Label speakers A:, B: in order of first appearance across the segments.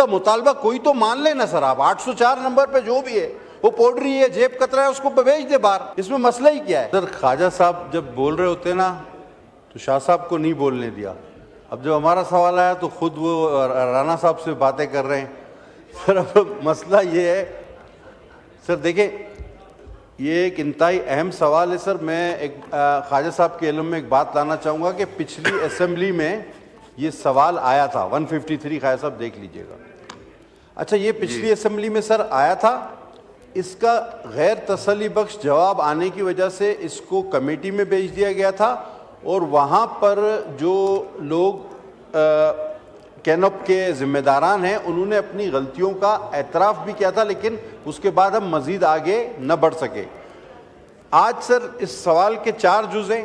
A: उनका मुतालबा कोई तो मान लेना सर। आप 804 नंबर पे जो भी है वो पोड्री है, जेब कतरा है, उसको भेज दे बाहर। इसमें मसला ही क्या है सर? ख्वाजा साहब जब बोल रहे होते ना तो शाह साहब को नहीं बोलने दिया। अब जब हमारा सवाल आया तो खुद वो राना साहब से बातें कर रहे हैं सर। अब मसला ये है सर, देखिए ये एक इंतहाई अहम सवाल है सर। मैं एक ख्वाजा साहब के इल्म में एक बात लाना चाहूँगा कि पिछली असेंबली में ये सवाल आया था 153, ख्वाजा साहब देख लीजिएगा। अच्छा, ये पिछली असेंबली में सर आया था। इसका गैर तसल्ली बख्श जवाब आने की वजह से इसको कमेटी में भेज दिया गया था और वहाँ पर जो लोग कैनप के जिम्मेदारान हैं उन्होंने अपनी गलतियों का एतराफ़ भी किया था, लेकिन उसके बाद हम मज़ीद आगे न बढ़ सके। आज सर इस सवाल के 4 जुज़ हैं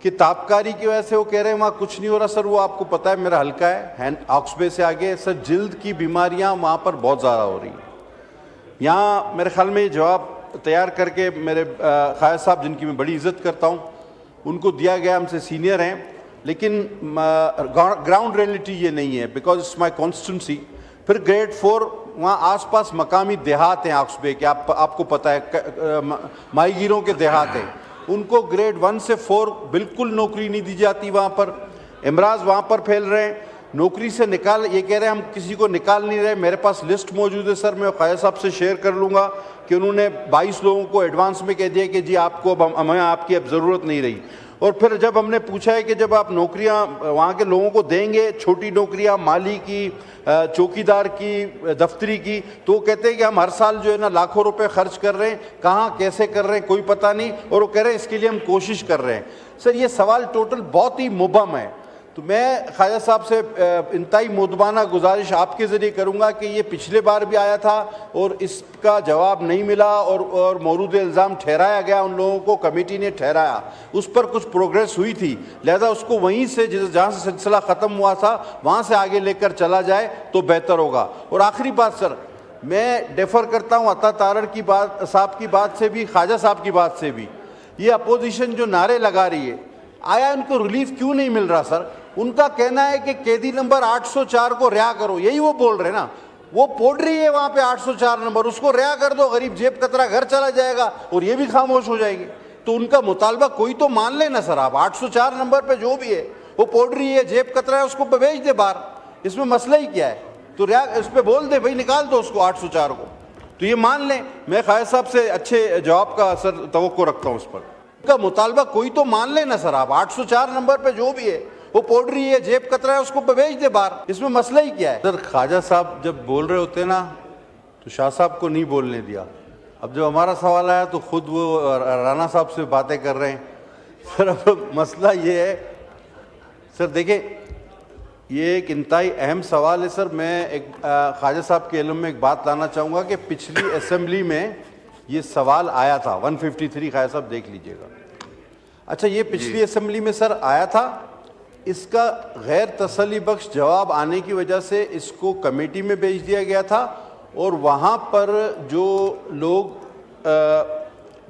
A: कि ताबकारी की वजह से वो कह रहे हैं वहाँ कुछ नहीं हो रहा सर। वो आपको पता है मेरा हल्का है ऑक्सबे से आगे सर, जिल्द की बीमारियाँ वहाँ पर बहुत ज़्यादा हो रही हैं। यहाँ मेरे ख्याल में ये जवाब तैयार करके मेरे ख्वाजा साहब, जिनकी मैं बड़ी इज़्ज़त करता हूँ, उनको दिया गया, हमसे सीनियर हैं, लेकिन ग्राउंड रियलिटी ये नहीं है बिकॉज इट्स माई कॉन्स्टिट्यूंसी। फिर ग्रेड 4 वहाँ आसपास मकामी देहात हैं ऑक्सबे के, आपको पता है माहीगीरों के देहात हैं, उनको ग्रेड 1 से 4 बिल्कुल नौकरी नहीं दी जाती वहाँ पर। इमराज वहाँ पर फैल रहे हैं, नौकरी से निकाल, ये कह रहे हैं हम किसी को निकाल नहीं रहे। मेरे पास लिस्ट मौजूद है सर, मैं ख्वाजा साहब से शेयर कर लूँगा कि उन्होंने 22 लोगों को एडवांस में कह दिया कि जी आपको अब हमें आपकी अब ज़रूरत नहीं रही। और फिर जब हमने पूछा है कि जब आप नौकरियां वहाँ के लोगों को देंगे, छोटी नौकरियां माली की, चौकीदार की, दफ्तरी की, तो वो कहते हैं कि हम हर साल जो है ना लाखों रुपए खर्च कर रहे हैं, कहाँ कैसे कर रहे हैं कोई पता नहीं, और वो कह रहे हैं इसके लिए हम कोशिश कर रहे हैं। सर ये सवाल टोटल बहुत ही मुबहम है। तो मैं ख्वाजा साहब से इंतहाई मुदबाना गुजारिश आपके ज़रिए करूँगा कि ये पिछले बार भी आया था और इसका जवाब नहीं मिला और मौरूद इल्ज़ाम ठहराया गया, उन लोगों को कमेटी ने ठहराया, उस पर कुछ प्रोग्रेस हुई थी, लिहाजा उसको वहीं से जहाँ से सिलसिला ख़त्म हुआ था वहाँ से आगे लेकर चला जाए तो बेहतर होगा। और आखिरी बात सर, मैं डेफर करता हूँ अता तारड़ की बात, साहब की बात से भी, ख्वाजा साहब की बात से भी। ये अपोजिशन जो नारे लगा रही है, आया उनको रिलीफ क्यों नहीं मिल रहा सर? उनका कहना है कि कैदी नंबर 804 को रिहा करो, यही वो बोल रहे हैं ना। वो पोड़ रही है वहाँ पे 804 नंबर, उसको रिहा कर दो, गरीब जेब कतरा घर चला जाएगा और ये भी खामोश हो जाएगी। तो उनका मुतालबा कोई तो मान लेना सर। आप 804 नंबर पे जो भी है वो पोड़ रही है, जेब कतरा है, उसको भेज दे बाहर। इसमें मसला ही क्या है? तो रिहा इस पर बोल दे भाई, निकाल दो उसको 804 को, तो ये मान लें। मैं ख्वाजा साहब से अच्छे जवाब का सर तवक्को रखता हूँ उस पर। उनका मुतालबा कोई तो मान लेना सर। आप 804 नंबर पे जो भी है वो पोड़ रही है, जेब कतरा है, उसको भेज दे बाहर। इसमें मसला ही क्या है सर? ख्वाजा साहब जब बोल रहे होते ना तो शाह साहब को नहीं बोलने दिया। अब जब हमारा सवाल आया तो खुद वो राना साहब से बातें कर रहे हैं सर। अब मसला ये है सर, देखिए ये एक इंतहाई अहम सवाल है सर। मैं एक ख्वाजा साहब के इल्म में एक बात लाना चाहूँगा कि पिछली असेंबली में ये सवाल आया था 153, ख्वाजा साहब देख लीजिएगा। अच्छा, ये पिछली असेंबली में सर आया था। इसका गैर तसल्ली बख्श जवाब आने की वजह से इसको कमेटी में भेज दिया गया था और वहाँ पर जो लोग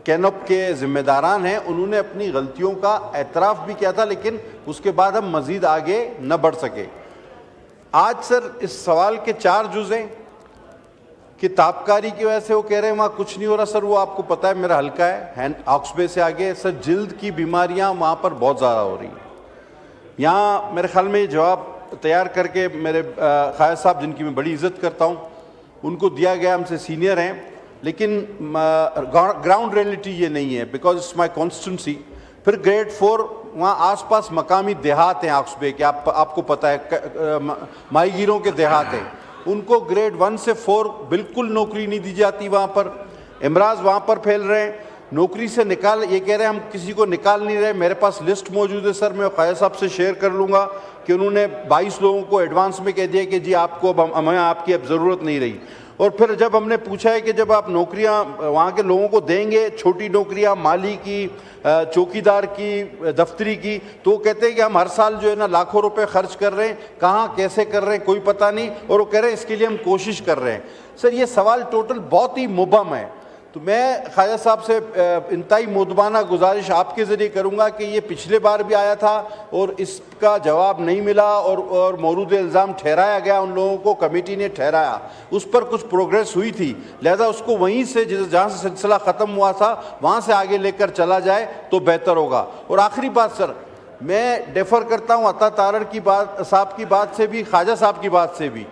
A: कैनप के जिम्मेदारान हैं उन्होंने अपनी गलतियों का एतराफ़ भी किया था, लेकिन उसके बाद हम मज़ीद आगे न बढ़ सके। आज सर इस सवाल के 4 जुज़ हैं कि ताबकारी की वजह से वो कह रहे हैं वहाँ कुछ नहीं हो रहा सर। वो आपको पता है मेरा हल्का है ऑक्सबे से आगे सर, जिल्द की बीमारियाँ वहाँ पर बहुत ज़्यादा हो रही हैं। यहाँ मेरे ख्याल में ये जवाब तैयार करके मेरे ख्वाजा साहब, जिनकी मैं बड़ी इज़्ज़त करता हूँ, उनको दिया गया, हमसे सीनियर हैं, लेकिन ग्राउंड रियलिटी ये नहीं है बिकॉज इट्स माई कॉन्स्टिट्यूंसी। फिर ग्रेड 4 वहाँ आसपास मकामी देहात हैं ऑक्सबे के, आपको पता है माहीगीरों के देहात हैं, उनको ग्रेड 1 से 4 बिल्कुल नौकरी नहीं दी जाती वहाँ पर। इमराज वहाँ पर फैल रहे हैं, नौकरी से निकाल, ये कह रहे हैं हम किसी को निकाल नहीं रहे। मेरे पास लिस्ट मौजूद है सर, मैं ख्वाजा साहब से शेयर कर लूँगा कि उन्होंने 22 लोगों को एडवांस में कह दिया कि जी आपको अब हमें आपकी अब ज़रूरत नहीं रही। और फिर जब हमने पूछा है कि जब आप नौकरियां वहाँ के लोगों को देंगे, छोटी नौकरियां माली की, चौकीदार की, दफ्तरी की, तो वो कहते हैं कि हम हर साल जो है ना लाखों रुपए खर्च कर रहे हैं, कहाँ कैसे कर रहे हैं कोई पता नहीं, और वो कह रहे हैं इसके लिए हम कोशिश कर रहे हैं। सर ये सवाल टोटल बहुत ही मुबहम है। तो मैं ख्वाजा साहब से इंतहाई मुदबाना गुजारिश आपके ज़रिए करूँगा कि ये पिछले बार भी आया था और इसका जवाब नहीं मिला और मौरूद इल्ज़ाम ठहराया गया, उन लोगों को कमेटी ने ठहराया, उस पर कुछ प्रोग्रेस हुई थी, लिहाजा उसको वहीं से जहाँ से सिलसिला ख़त्म हुआ था वहाँ से आगे लेकर चला जाए तो बेहतर होगा। और आखिरी बात सर, मैं डेफर करता हूँ अता तारड़ की बात साहब की बात से भी, ख्वाजा साहब की बात से भी।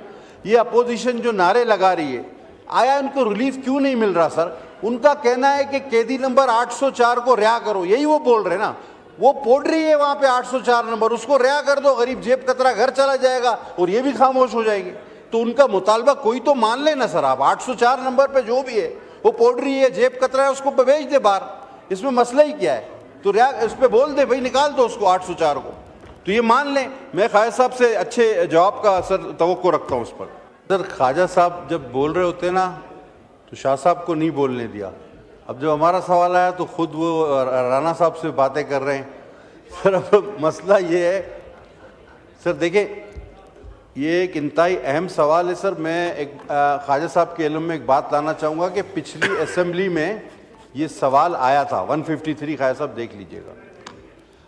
A: ये अपोजिशन जो नारे लगा रही है, आया उनको रिलीफ क्यों नहीं मिल रहा सर? उनका कहना है कि कैदी नंबर 804 को रिहा करो, यही वो बोल रहे ना। वो पोड़ रही है वहां पे 804 नंबर, उसको रिहा कर दो, गरीब जेब कतरा घर चला जाएगा और ये भी खामोश हो जाएगी। तो उनका मुतालबा कोई तो मान लेना सर आप। 804 नंबर पे जो भी है वो पोड़ रही है, जेब कतरा है, उसको भेज दे बाहर, इसमें मसला ही क्या है? तो रिहा उस पर बोल दे भाई, निकाल दो उसको 804 को, तो ये मान लें। मैं ख्वाजा साहब से अच्छे जवाब का सर तवक्को रखता हूँ उस पर। सर ख्वाजा साहब जब बोल रहे होते ना तो शाह साहब को नहीं बोलने दिया। अब जब हमारा सवाल आया तो खुद वो राना साहब से बातें कर रहे हैं। सर अब मसला ये है सर, देखें ये एक इंतहाई अहम सवाल है सर। मैं एक ख्वाजा साहब के इल्म में एक बात लाना चाहूँगा कि पिछली असेंबली में ये सवाल आया था, 153 ख्वाजा साहब देख लीजिएगा।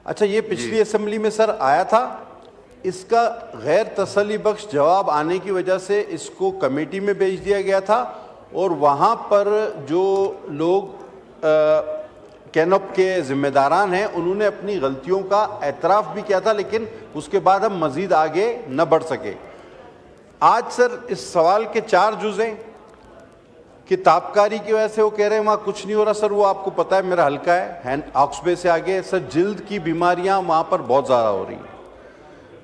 A: अच्छा, ये पिछली असेंबली में सर आया था, इसका गैर तसल्ली बख्श जवाब आने की वजह से इसको कमेटी में भेज दिया गया था और वहाँ पर जो लोग कैनप के ज़िम्मेदारान हैं उन्होंने अपनी गलतियों का एतराफ़ भी किया था, लेकिन उसके बाद हम मज़ीद आगे न बढ़ सके। आज सर इस सवाल के 4 जुज़ हैं कि ताबकारी की वजह से वो कह रहे हैं वहाँ कुछ नहीं हो रहा। सर वो आपको पता है मेरा हल्का है ऑक्सबे से आगे, सर जिल्द की बीमारियाँ वहाँ पर बहुत ज़्यादा हो रही हैं।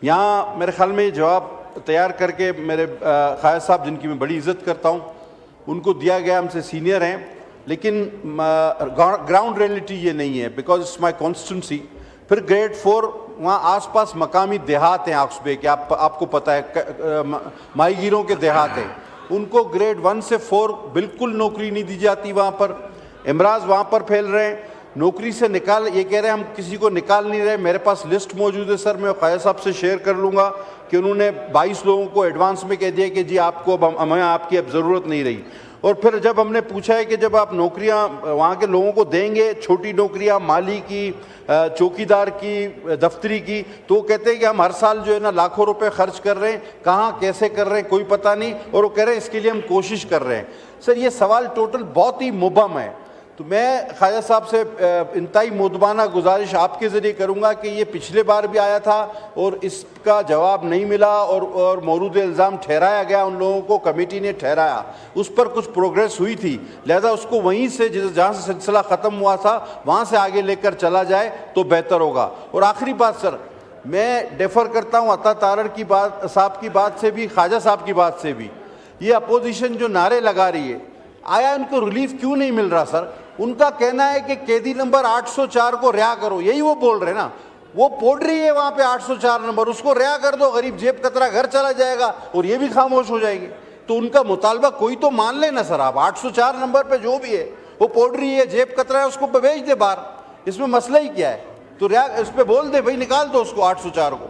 A: यहाँ मेरे ख्याल में जवाब तैयार करके मेरे ख्वाजा साहब, जिनकी मैं बड़ी इज़्ज़त करता हूँ, उनको दिया गया, हमसे सीनियर हैं, लेकिन ग्राउंड रियलिटी ये नहीं है, बिकॉज इट्स माई कॉन्स्टिट्यूंसी। फिर ग्रेड 4 वहाँ आसपास मकामी देहात हैं ऑक्सबे के, आपको पता है माहीगीरों के देहात हैं, उनको ग्रेड 1 से 4 बिल्कुल नौकरी नहीं दी जाती वहाँ पर। इमराज वहाँ पर फैल रहे हैं, नौकरी से निकाल, ये कह रहे हैं हम किसी को निकाल नहीं रहे। मेरे पास लिस्ट मौजूद है सर, मैं ख्वाजा साहब से शेयर कर लूँगा कि उन्होंने 22 लोगों को एडवांस में कह दिया कि जी आपको अब हमें आपकी अब ज़रूरत नहीं रही। और फिर जब हमने पूछा है कि जब आप नौकरियां वहाँ के लोगों को देंगे, छोटी नौकरियां माली की, चौकीदार की, दफ्तरी की, तो कहते हैं कि हम हर साल जो है ना लाखों रुपए खर्च कर रहे हैं, कहाँ कैसे कर रहे हैं कोई पता नहीं, और वो कह रहे हैं इसके लिए हम कोशिश कर रहे हैं। सर ये सवाल टोटल बहुत ही मुबहम है। तो मैं ख्वाजा साहब से इंतहाई मुदबाना गुजारिश आपके ज़रिए करूँगा कि ये पिछले बार भी आया था और इसका जवाब नहीं मिला और मौरूद इल्ज़ाम ठहराया गया, उन लोगों को कमेटी ने ठहराया, उस पर कुछ प्रोग्रेस हुई थी, लिहाजा उसको वहीं से जहाँ से सिलसिला ख़त्म हुआ था वहाँ से आगे लेकर चला जाए तो बेहतर होगा। और आखिरी बात सर, मैं डेफर करता हूँ अता तारड़ की बात साहब की बात से भी, ख्वाजा साहब की बात से भी। ये अपोजिशन जो नारे लगा रही है, आया उनको रिलीफ क्यों नहीं मिल रहा सर? उनका कहना है कि कैदी नंबर 804 को रिहा करो, यही वो बोल रहे ना। वो पोड़ रही है वहां पे 804 नंबर, उसको रिहा कर दो, गरीब जेब कतरा घर चला जाएगा और ये भी खामोश हो जाएगी। तो उनका मुतालबा कोई तो मान लेना सर आप। 804 नंबर पे जो भी है वो पोड़ रही है, जेब कतरा है, उसको भेज दे बाहर, इसमें मसला ही क्या है? तो रिहा उस पर बोल दे भाई, निकाल दो उसको 804 को,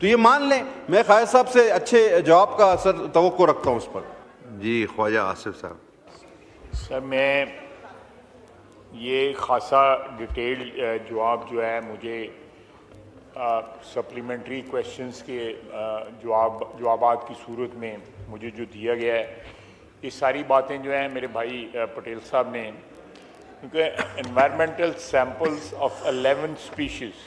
A: तो ये मान लें। मैं ख्वाजा साहब से अच्छे जवाब का सर तवक्को रखता हूँ उस पर।
B: जी ख्वाजा आसिफ साहब।
C: सर मैं ये खासा डिटेल्ड जवाब जो है मुझे सप्लीमेंट्री क्वेश्चंस के जवाबात की सूरत में मुझे जो दिया गया है, ये सारी बातें जो हैं मेरे भाई पटेल साहब ने, क्योंकि एनवायरमेंटल सैम्पल्स ऑफ 11 स्पीशीज़